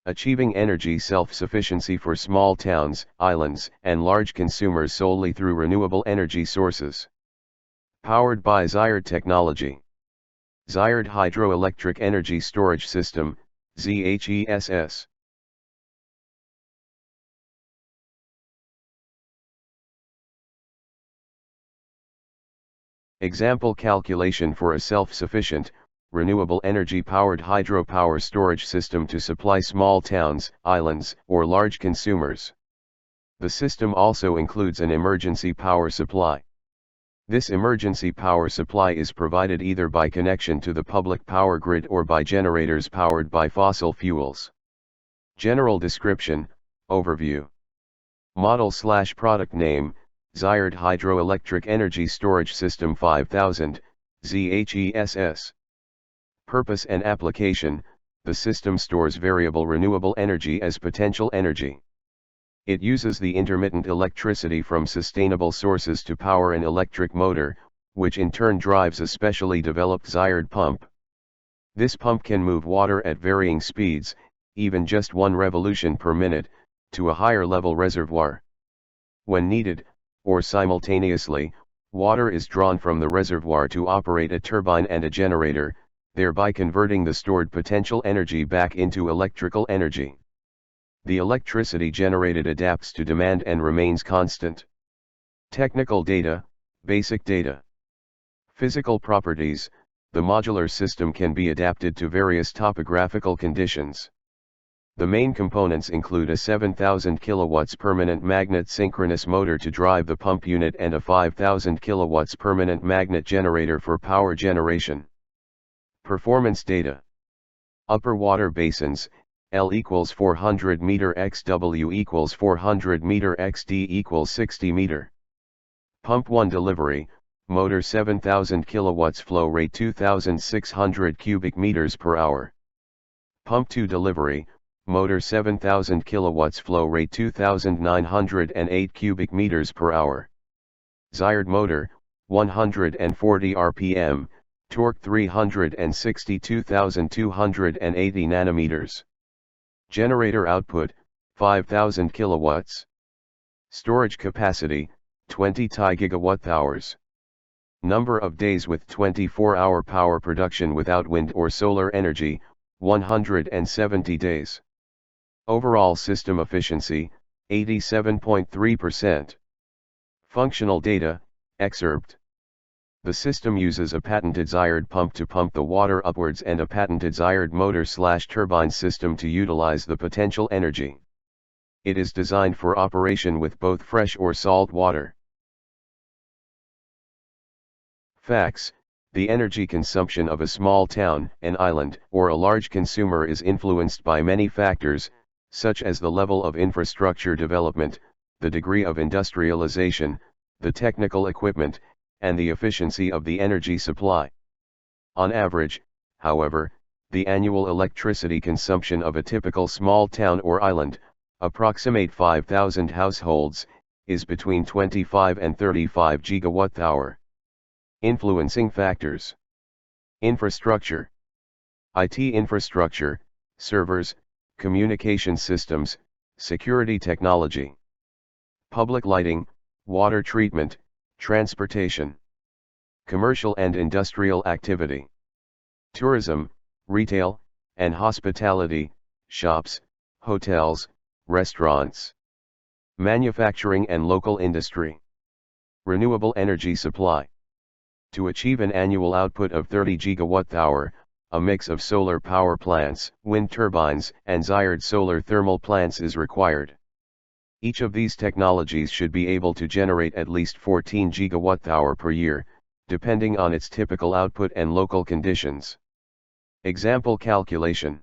Achieving energy self-sufficiency for small towns, islands, and large consumers solely through renewable energy sources. Powered by Zired technology. Zired Hydroelectric Energy Storage System, ZHESS. Example calculation for a self-sufficient, renewable energy-powered hydropower storage system to supply small towns, islands, or large consumers. The system also includes an emergency power supply. This emergency power supply is provided either by connection to the public power grid or by generators powered by fossil fuels. General description, overview. Model/product name, Zired Hydroelectric Energy Storage System 5000, ZHESS. Purpose and application, the system stores variable renewable energy as potential energy. It uses the intermittent electricity from sustainable sources to power an electric motor, which in turn drives a specially developed Zired pump. This pump can move water at varying speeds, even just 1 revolution per minute, to a higher level reservoir. When needed, or simultaneously, water is drawn from the reservoir to operate a turbine and a generator, thereby converting the stored potential energy back into electrical energy. The electricity generated adapts to demand and remains constant. Technical data, basic data. Physical properties, the modular system can be adapted to various topographical conditions. The main components include a 7,000 kilowatts permanent magnet synchronous motor to drive the pump unit and a 5,000 kilowatts permanent magnet generator for power generation. Performance data. Upper water basins, L equals 400 meter x W equals 400 meter x D equals 60 meter. Pump 1 delivery, motor 7,000 kilowatts, flow rate 2,600 cubic meters per hour. Pump 2 delivery, motor 7,000 kilowatts, flow rate 2,908 cubic meters per hour. Zired motor, 140 RPM, torque 362,280 nanometers. Generator output, 5,000 kilowatts. Storage capacity, 20 gigawatt hours. Number of days with 24-hour power production without wind or solar energy, 170 days. Overall system efficiency, 87.3%. Functional data, excerpt. The system uses a patented Zired pump to pump the water upwards and a patented Zired motor/turbine system to utilize the potential energy. It is designed for operation with both fresh or salt water. Facts: the energy consumption of a small town, an island, or a large consumer is influenced by many factors, such as the level of infrastructure development, the degree of industrialization, the technical equipment, and the efficiency of the energy supply. On average, however, the annual electricity consumption of a typical small town or island, approximate 5,000 households, is between 25 and 35 gigawatt-hour. Influencing factors. Infrastructure. IT infrastructure, servers, communication systems, security technology. Public lighting, water treatment, transportation. Commercial and industrial activity. Tourism, retail, and hospitality, shops, hotels, restaurants. Manufacturing and local industry. Renewable energy supply. To achieve an annual output of 30 gigawatt-hour, a mix of solar power plants, wind turbines, and Zired solar thermal plants is required. Each of these technologies should be able to generate at least 14 gigawatt-hour per year, depending on its typical output and local conditions. Example calculation.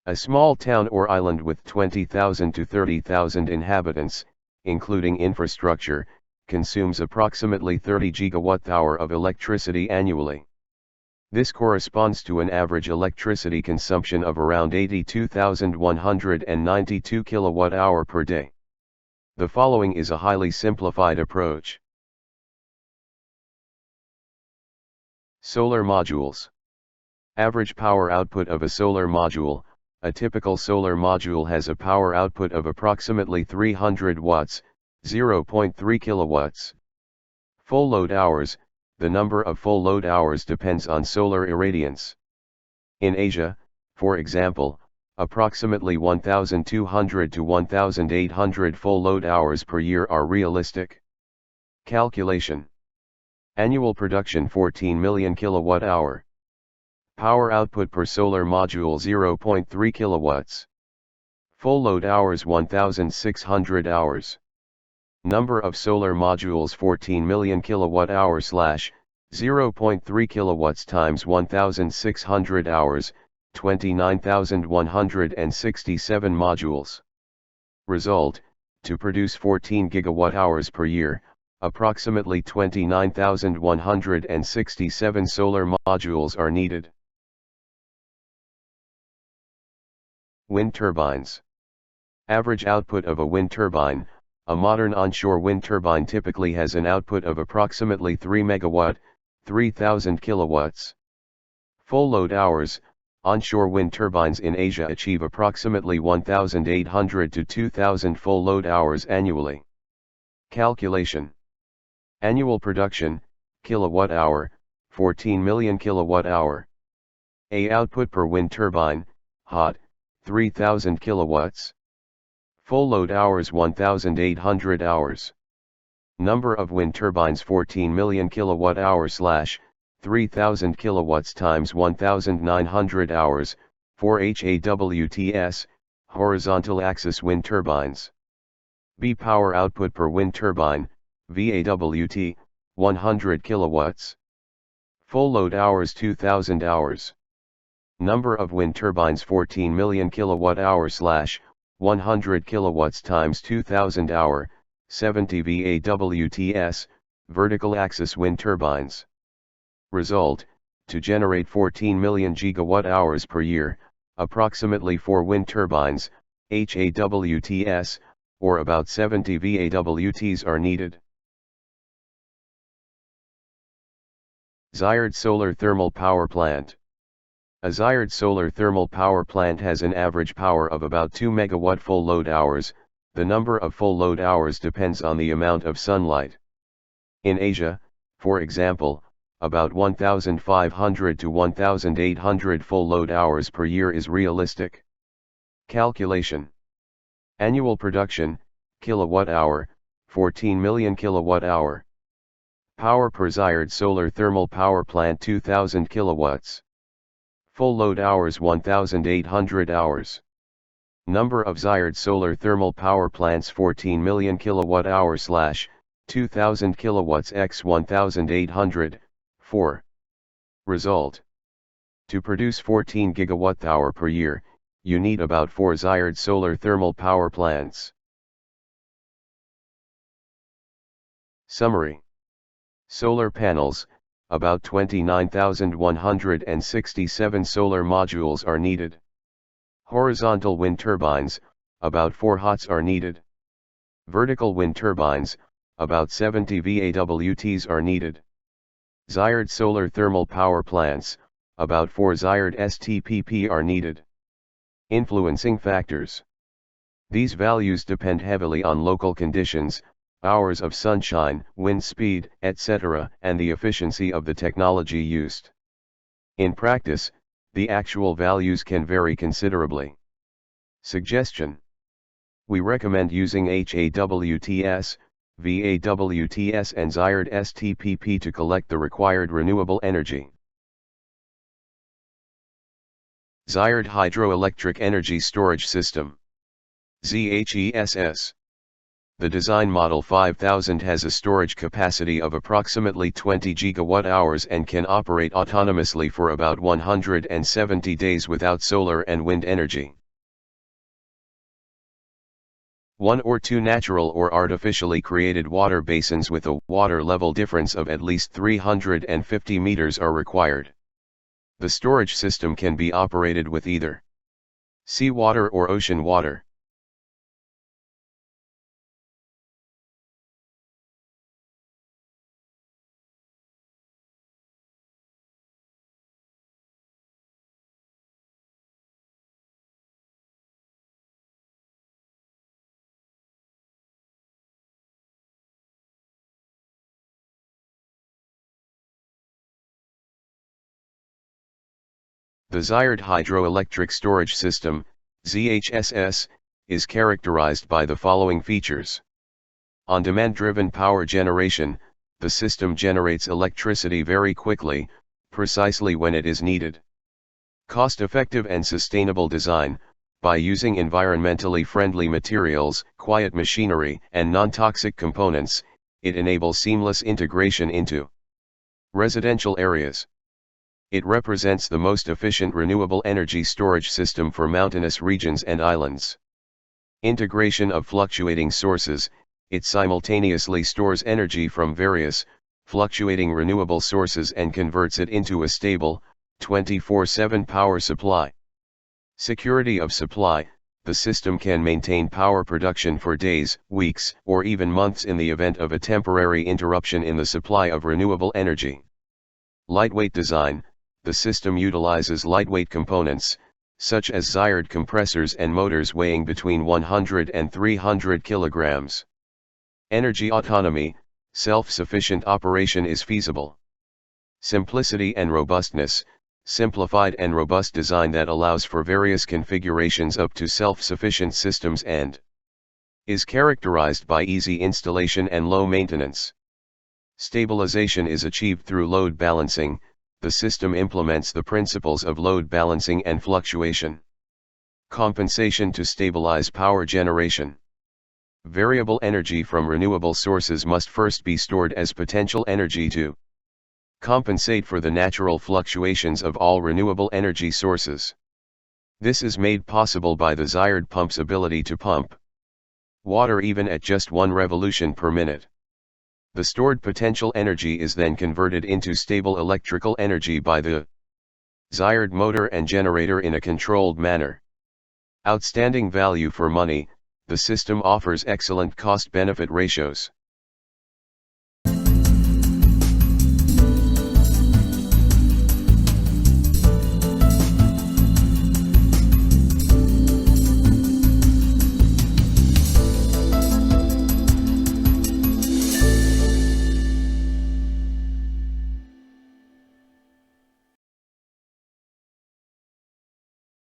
A small town or island with 20,000 to 30,000 inhabitants, including infrastructure, consumes approximately 30 gigawatt-hour of electricity annually. This corresponds to an average electricity consumption of around 82,192 kilowatt-hour per day. The following is a highly simplified approach. Solar modules. Average power output of a solar module, A typical solar module has a power output of approximately 300 watts, 0.3 kilowatts. Full load hours. The number of full load hours depends on solar irradiance. In Asia, for example, approximately 1,200 to 1,800 full load hours per year are realistic. Calculation. Annual production 14 million kilowatt-hour. Power output per solar module 0.3 kilowatts. Full load hours 1,600 hours. Number of solar modules 14 million kilowatt-hours / 0.3 kilowatts times 1,600 hours, 29,167 modules. Result, to produce 14 gigawatt-hours per year, approximately 29,167 solar modules are needed. Wind turbines. Average output of a wind turbine. A modern onshore wind turbine typically has an output of approximately 3 megawatt, 3,000 kilowatts. Full load hours. Onshore wind turbines in Asia achieve approximately 1,800 to 2,000 full load hours annually. Calculation. Annual production, kilowatt-hour, 14 million kilowatt-hour. A output per wind turbine, hot, 3,000 kilowatts. Full load hours 1,800 hours. Number of wind turbines 14 million kilowatt-hours / 3,000 kilowatts times 1,900 hours, 4 HAWTS, horizontal axis wind turbines. B power output per wind turbine, VAWT, 100 kilowatts. Full load hours 2,000 hours. Number of wind turbines 14 million kilowatt-hours / 100 kilowatts times 2,000 hour, 70 VAWTS, vertical axis wind turbines. Result, to generate 14 million gigawatt-hours per year, approximately 4 wind turbines, HAWTS, or about 70 VAWTs are needed. Zired solar thermal power plant. A Zired solar thermal power plant has an average power of about 2 megawatt full load hours. The number of full load hours depends on the amount of sunlight. In Asia, for example, about 1,500 to 1,800 full load hours per year is realistic. Calculation. Annual production, kilowatt-hour, 14 million kilowatt-hour. Power per Zired solar thermal power plant 2,000 kilowatts. Full load hours 1,800 hours. Number of Zired solar thermal power plants 14 million kilowatt-hours / 2,000 kilowatts x 1,800, 4. Result. To produce 14 gigawatt-hour per year, you need about 4 Zired solar thermal power plants. Summary. Solar panels. About 29,167 solar modules are needed. Horizontal wind turbines, about 4 HOTS are needed. Vertical wind turbines, about 70 VAWTs are needed. Zired solar thermal power plants, about 4 Zired STPP are needed. Influencing factors. These values depend heavily on local conditions, hours of sunshine, wind speed, etc., and the efficiency of the technology used. In practice, the actual values can vary considerably. Suggestion. We recommend using HAWTS, VAWTS and Zired STPP to collect the required renewable energy. Zired Hydroelectric Energy Storage System. ZHESS. The design model 5000 has a storage capacity of approximately 20 gigawatt-hours and can operate autonomously for about 170 days without solar and wind energy. 1 or 2 natural or artificially created water basins with a water level difference of at least 350 meters are required. The storage system can be operated with either seawater or ocean water. The Zired Hydroelectric Storage System, ZHESS, is characterized by the following features. On demand-driven power generation, the system generates electricity very quickly, precisely when it is needed. Cost-effective and sustainable design, by using environmentally friendly materials, quiet machinery, and non-toxic components, it enables seamless integration into residential areas. It represents the most efficient renewable energy storage system for mountainous regions and islands. Integration of fluctuating sources, it simultaneously stores energy from various, fluctuating renewable sources and converts it into a stable, 24/7 power supply. Security of supply, the system can maintain power production for days, weeks, or even months in the event of a temporary interruption in the supply of renewable energy. Lightweight design, the system utilizes lightweight components, such as Zired compressors and motors weighing between 100 and 300 kilograms. Energy autonomy, self-sufficient operation is feasible. Simplicity and robustness, simplified and robust design that allows for various configurations up to self-sufficient systems and is characterized by easy installation and low maintenance. Stabilization is achieved through load balancing, the system implements the principles of load balancing and fluctuation. Compensation to stabilize power generation. Variable energy from renewable sources must first be stored as potential energy to compensate for the natural fluctuations of all renewable energy sources. This is made possible by the Zired pump's ability to pump water even at just 1 revolution per minute. The stored potential energy is then converted into stable electrical energy by the Zired motor and generator in a controlled manner. Outstanding value for money, the system offers excellent cost-benefit ratios.